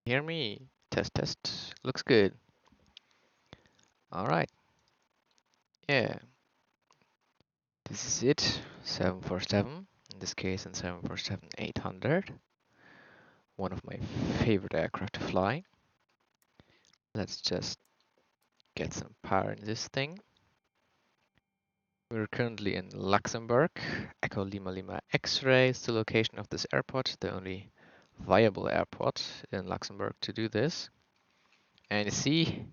Hear me? Test, test. Looks good. All right. Yeah, this is it. 747. In this case, in 747-800. One of my favorite aircraft to fly. Let's just get some power in this thing. We're currently in Luxembourg. Echo Lima Lima X-ray is the location of this airport, the only viable airport in Luxembourg to do this. And you see,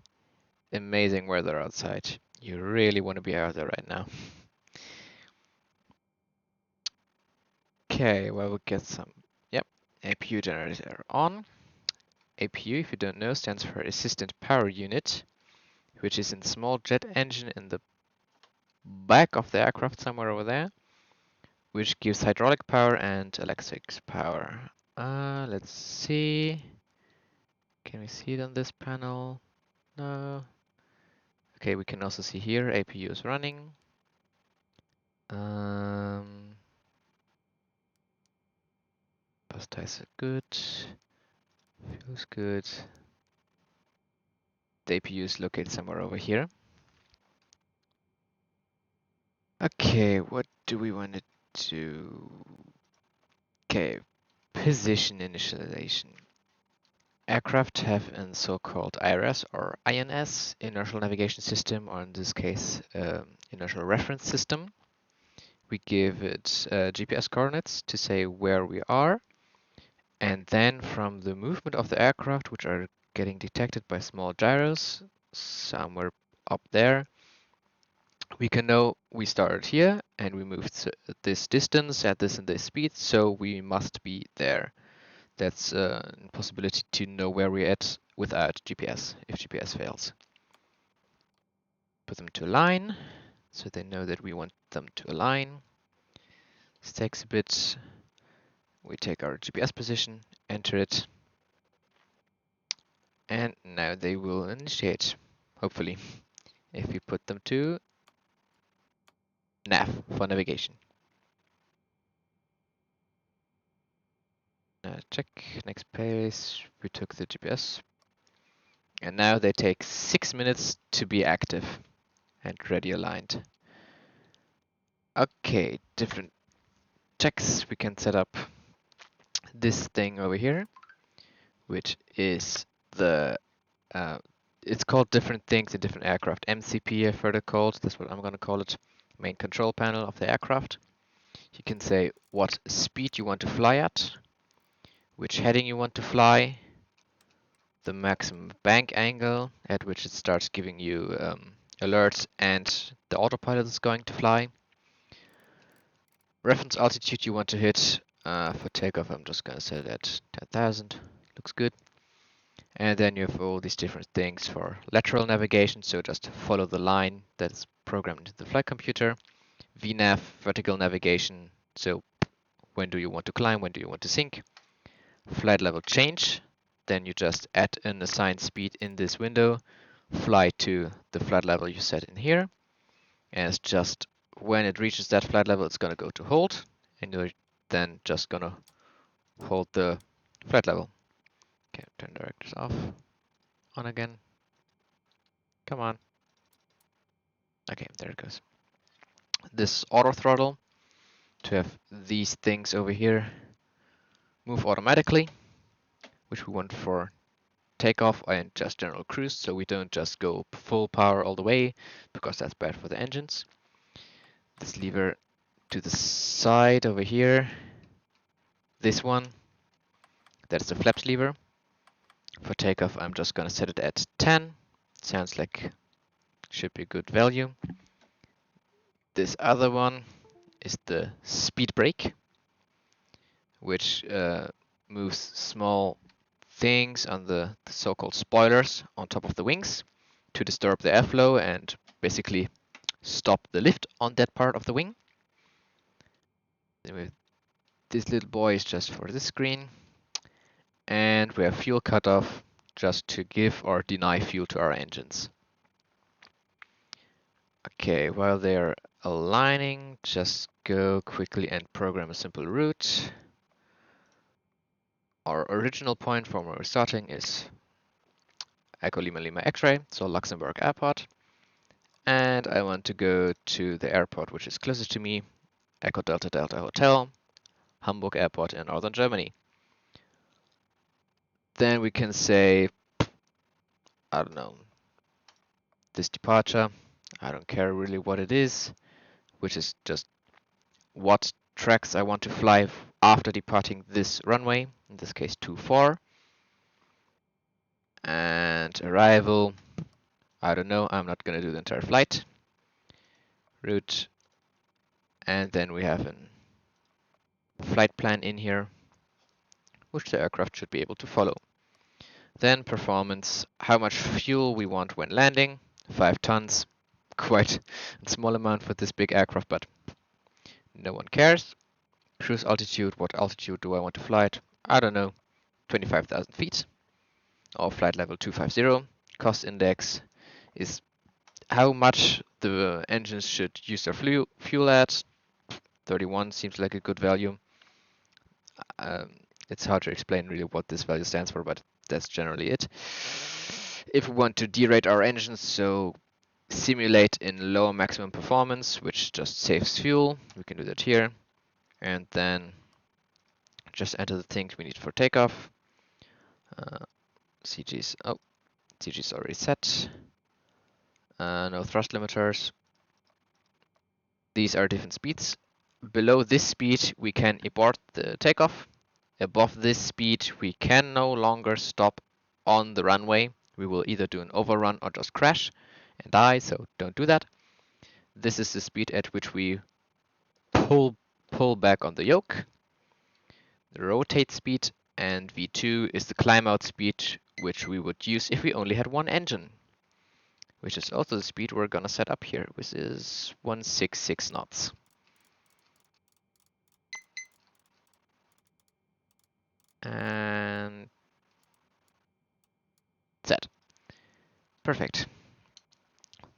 amazing weather outside. You really want to be out there right now. Okay, well, we'll get some, yep, APU generator on. APU, if you don't know, stands for Assistant Power Unit, which is in small jet engine in the back of the aircraft somewhere over there, which gives hydraulic power and electric power. Let's see. Can we see it on this panel? No. Okay, we can also see here APU is running. Bus ties are good. Feels good. The APU is located somewhere over here. Okay, what do we want to do? Okay, position initialization. Aircraft have a so-called IRS or INS, Inertial Navigation System, or in this case, Inertial Reference System. We give it GPS coordinates to say where we are, and then from the movement of the aircraft, which are getting detected by small gyros somewhere up there, we can know we started here and we moved this distance at this and this speed, so we must be there. That's a possibility to know where we're at without GPS, if GPS fails. Put them to align, so they know that we want them to align. This takes a bit. We take our GPS position, enter it, and now they will initiate, hopefully, if we put them to nav for navigation. Check, next page, we took the GPS, and now they take 6 minutes to be active and ready aligned. Okay, different checks. We can set up this thing over here, which is the it's called different things in different aircraft. MCP I've heard it called. That's what I'm going to call it. Main control panel of the aircraft. You can say what speed you want to fly at, which heading you want to fly, the maximum bank angle at which it starts giving you alerts and the autopilot is going to fly. Reference altitude you want to hit. For takeoff, I'm just going to set it at 10,000. Looks good. And then you have all these different things for lateral navigation, so just follow the line that's programmed into the flight computer. VNAV, vertical navigation, so when do you want to climb, when do you want to sink. Flight level change, then you just add an assigned speed in this window, fly to the flight level you set in here, and it's just when it reaches that flight level, it's going to go to hold, and you're then just going to hold the flight level. Okay, turn directors off. On again. Come on. Okay, there it goes. This auto throttle to have these things over here move automatically, which we want for takeoff and just general cruise, so we don't just go full power all the way, because that's bad for the engines. This lever to the side over here, this one, that's the flaps lever. For takeoff, I'm just gonna set it at 10. Sounds like should be a good value. This other one is the speed brake, which moves small things on the so-called spoilers on top of the wings to disturb the airflow and basically stop the lift on that part of the wing. Anyway, this little boy is just for this screen, and we have fuel cutoff just to give or deny fuel to our engines. Okay, while they're aligning, just go quickly and program a simple route. our original point from where we're starting is Echo Lima Lima X-ray, so Luxembourg Airport. And I want to go to the airport which is closest to me, Echo Delta Delta Hotel, Hamburg Airport in northern Germany. Then we can say, I don't know, this departure, I don't care really what it is, which is just what tracks I want to fly after departing this runway, in this case 24. And arrival, I don't know, I'm not going to do the entire flight. Route, and then we have a flight plan in here, which the aircraft should be able to follow. Then performance, how much fuel we want when landing, 5 tons, quite a small amount for this big aircraft, but no one cares. Cruise altitude, what altitude do I want to fly at? I don't know, 25,000 feet, or flight level 250. Cost index is how much the engines should use their fuel at. 31 seems like a good value. It's hard to explain really what this value stands for, but that's generally it. If we want to derate our engines, so simulate in lower maximum performance, which just saves fuel, we can do that here. And then just enter the things we need for takeoff. CG's already set. No thrust limiters. These are different speeds. Below this speed, we can abort the takeoff. Above this speed, we can no longer stop on the runway. We will either do an overrun or just crash and die, so don't do that. This is the speed at which we pull back on the yoke. The rotate speed, and V2 is the climb out speed, which we would use if we only had one engine, which is also the speed we're gonna set up here, which is 166 knots. And set. Perfect.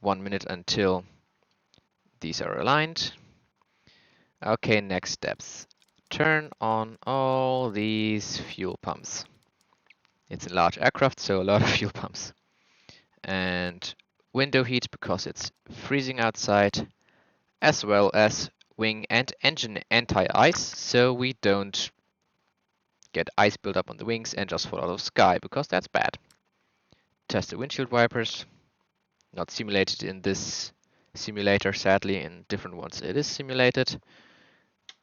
1 minute until these are aligned. Okay, next steps. Turn on all these fuel pumps. It's a large aircraft, so a lot of fuel pumps. And window heat because it's freezing outside, as well as wing and engine anti-ice, so we don't get ice buildup on the wings and just fall out of sky, because that's bad. Test the windshield wipers. Not simulated in this simulator, sadly. In different ones it is simulated.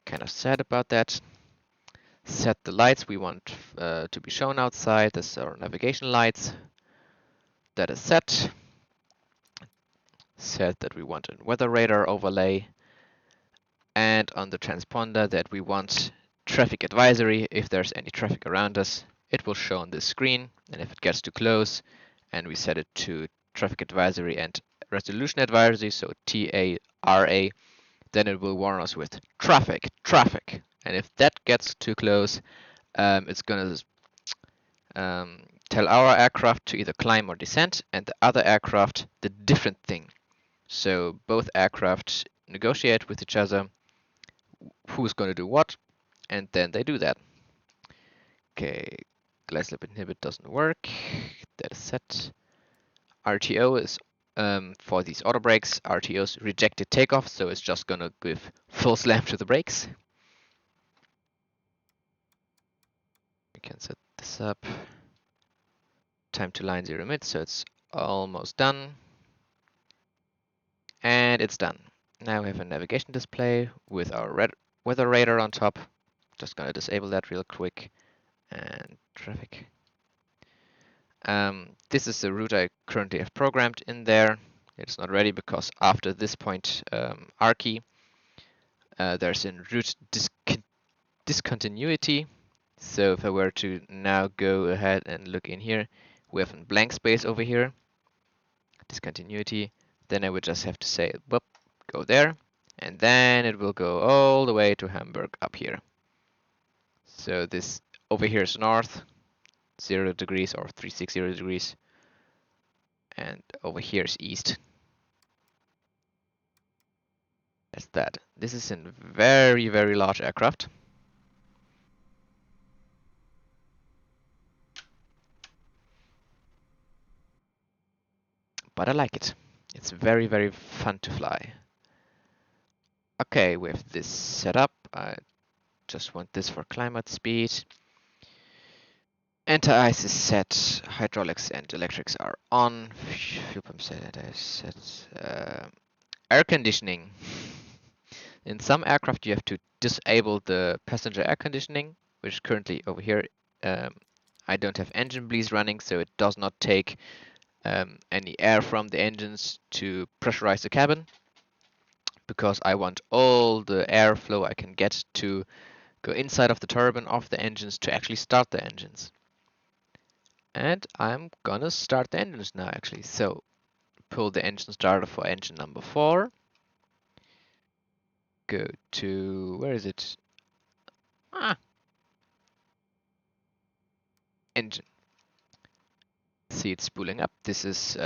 Kind of sad about that. Set the lights we want to be shown outside. This are navigation lights. That is set. Set that we want a weather radar overlay. And on the transponder that we want traffic advisory. If there's any traffic around us, it will show on this screen. And if it gets too close and we set it to traffic advisory and resolution advisory, so TARA, then it will warn us with traffic, traffic. And if that gets too close, it's going to tell our aircraft to either climb or descend, and the other aircraft the different thing. So both aircraft negotiate with each other who's going to do what, and then they do that. Okay, glide slip inhibit doesn't work. That is set. RTO is for these auto brakes. RTO's rejected takeoff, so it's just gonna give full slam to the brakes. We can set this up. Time to line 0 mid, so it's almost done. And it's done. Now we have a navigation display with our weather radar on top. Just gonna disable that real quick. And traffic. This is the route I currently have programmed in there. It's not ready because after this point, RKey, there's a route discontinuity. So if I were to now go ahead and look in here, we have a blank space over here, discontinuity. Then I would just have to say, whoop, go there, and then it will go all the way to Hamburg up here. So this over here is north, 0 degrees or 360 degrees, and over here is east. That's that. This is a very, very large aircraft. but I like it. It's very, very fun to fly. Okay, with this set up, I just want this for climate speed. Anti-ice is set, hydraulics and electrics are on, fuel pump set, air conditioning. In some aircraft you have to disable the passenger air conditioning, which currently over here I don't have engine bleeds running, so it does not take any air from the engines to pressurize the cabin, because I want all the airflow I can get to go inside of the turbine of the engines to actually start the engines. And I'm gonna start the engines now actually. So pull the engine starter for engine number 4. Go to, where is it? Engine. See it spooling up. This is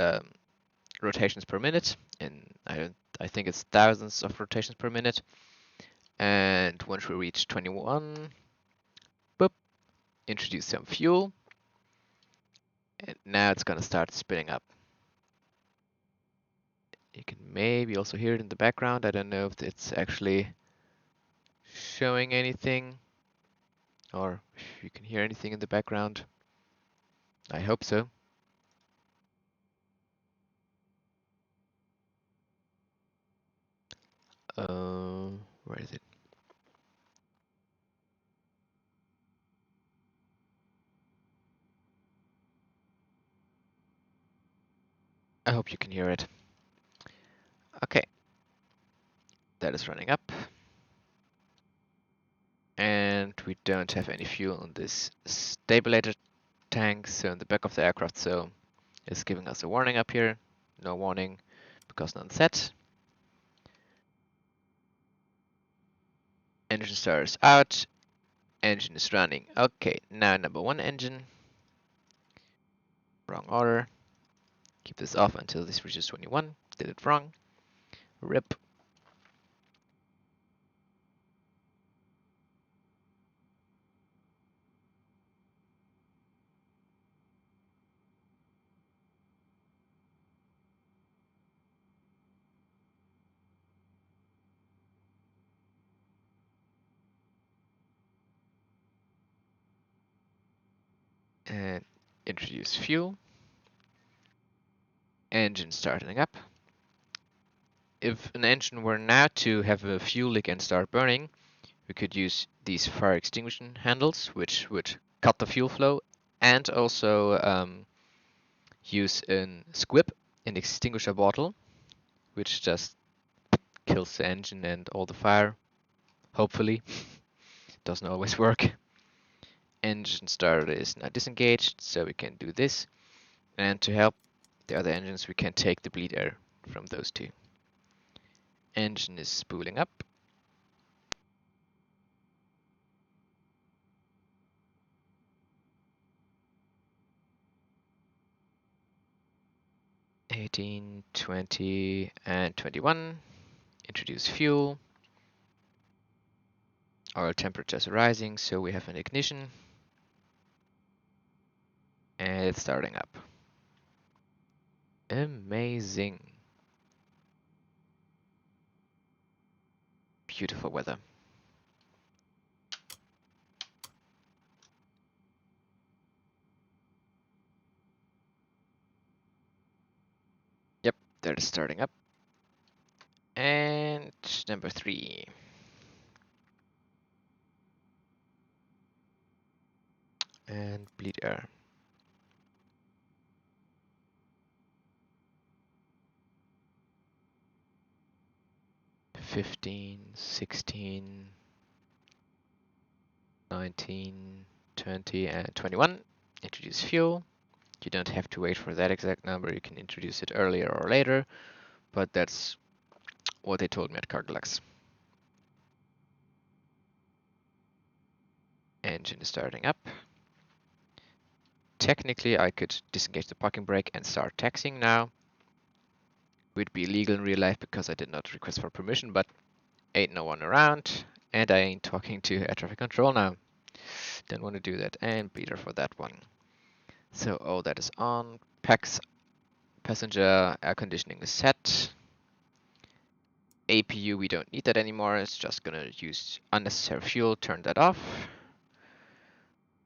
rotations per minute, and I think it's thousands of rotations per minute. And once we reach 21, boop, introduce some fuel, and now it's gonna start spinning up. You can maybe also hear it in the background. I don't know if it's actually showing anything, or if you can hear anything in the background. I hope so. Where is it? I hope you can hear it. Okay, that is running up. And we don't have any fuel on this stabilizer tank, so in the back of the aircraft, so it's giving us a warning up here. No warning because none set. Engine starter is out. Engine is running. Okay, now number 1 engine. Wrong order. Keep this off until this reaches 21. Did it wrong. RIP. And introduce fuel. Engine starting up. If an engine were now to have a fuel leak and start burning, we could use these fire extinguishing handles, which would cut the fuel flow, and also use a squib, an extinguisher bottle, which just kills the engine and all the fire. Hopefully, doesn't always work. Engine starter is now disengaged, so we can do this. And to help the other engines, we can take the bleed air from those two. Engine is spooling up. (18, 20, and 21). Introduce fuel. Oil temperatures are rising, so we have an ignition. And it's starting up. Amazing. Beautiful weather. Yep, that is starting up. And number 3. And bleed air. 15, 16, 19, 20, and 21. Introduce fuel. You don't have to wait for that exact number. You can introduce it earlier or later, but that's what they told me at Carglass. Engine is starting up. Technically, I could disengage the parking brake and start taxiing now. Would be illegal in real life because I did not request for permission, but ain't no one around, and I ain't talking to air traffic control now. Don't want to do that, and bleeder for that one. So all that is on. Pack Passenger air conditioning is set. APU, we don't need that anymore. It's just gonna use unnecessary fuel. Turn that off.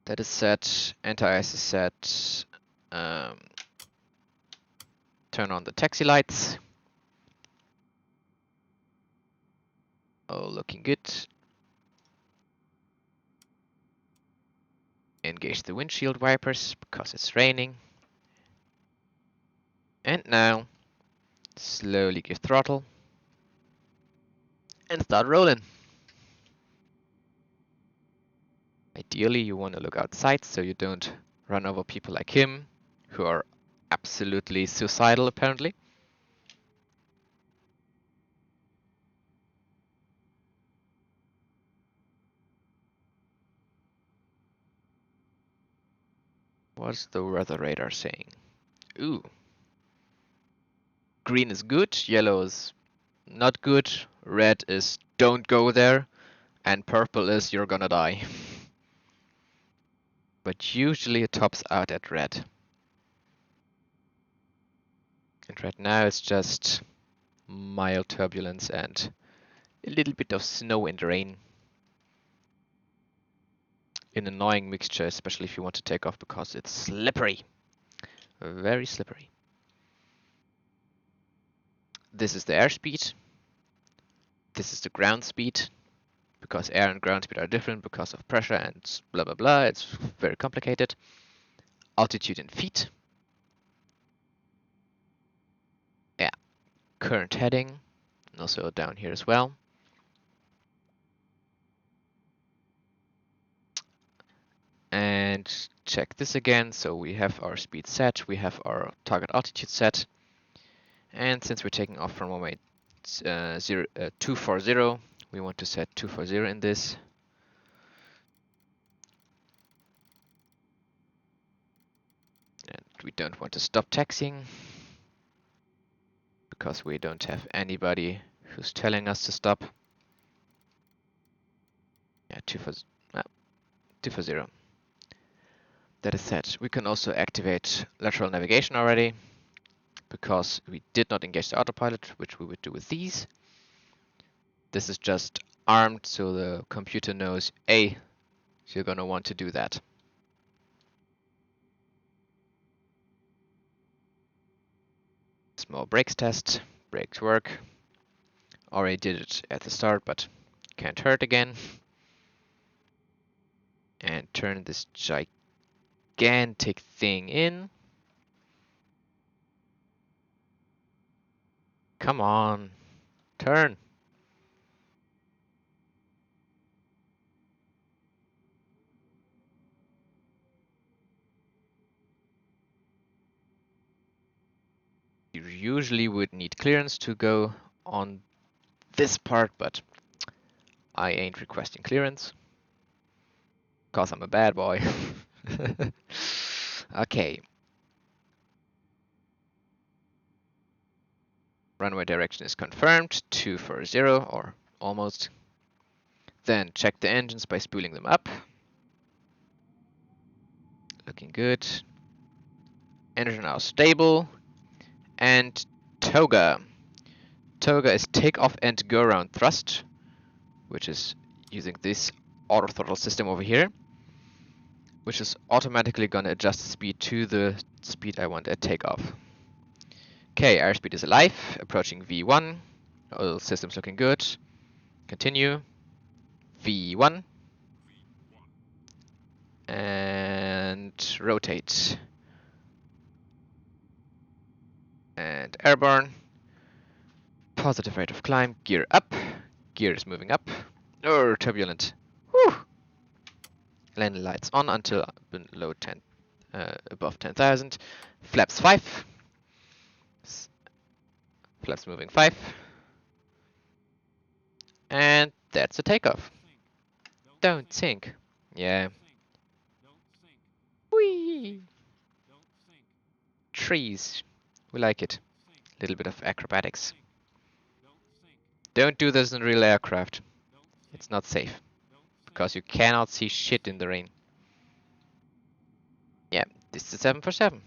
That is set. Anti-ice is set. Turn on the taxi lights. Oh, looking good. Engage the windshield wipers because it's raining. And now, slowly give throttle. And start rolling. Ideally, you want to look outside so you don't run over people like him, who are absolutely suicidal apparently. What's the weather radar saying? Ooh. Green is good, yellow is not good, red is don't go there, and purple is you're gonna die. But usually it tops out at red. And right now it's just mild turbulence and a little bit of snow and rain. An annoying mixture, especially if you want to take off because it's slippery. Very slippery. This is the airspeed. This is the ground speed. Because air and ground speed are different because of pressure and blah blah blah. It's very complicated. Altitude in feet. Yeah. Current heading. And also down here as well. And check this again. So we have our speed set. We have our target altitude set. And since we're taking off from runway 240, we want to set 240 in this. And we don't want to stop taxiing because we don't have anybody who's telling us to stop. Yeah, 240. That is set. We can also activate lateral navigation already because we did not engage the autopilot, which we would do with these. This is just armed so the computer knows, hey, you're going to want to do that. Small brakes test. Brakes work. Already did it at the start, but can't hurt again. And turn this gigantic thing in. Come on, turn. You usually would need clearance to go on this part, but I ain't requesting clearance because I'm a bad boy. Okay. Runway direction is confirmed, 240 or almost. Then check the engines by spooling them up. Looking good. Engine now stable. And TOGA. TOGA is takeoff and go around thrust, which is using this auto throttle system over here, which is automatically going to adjust the speed to the speed I want at takeoff. Okay, airspeed is alive, approaching V1. All systems looking good. Continue. V1. And rotate. And airborne. Positive rate of climb. Gear up. Gear is moving up. Oh, turbulent. Whew. Landing lights on until below 10, above 10,000. Flaps 5. Flaps moving 5. And that's a takeoff. Don't sink. Yeah. Whee! Trees. We like it. A little bit of acrobatics. Don't do this in real aircraft. It's not safe. Because you cannot see shit in the rain. Yeah, this is a 747.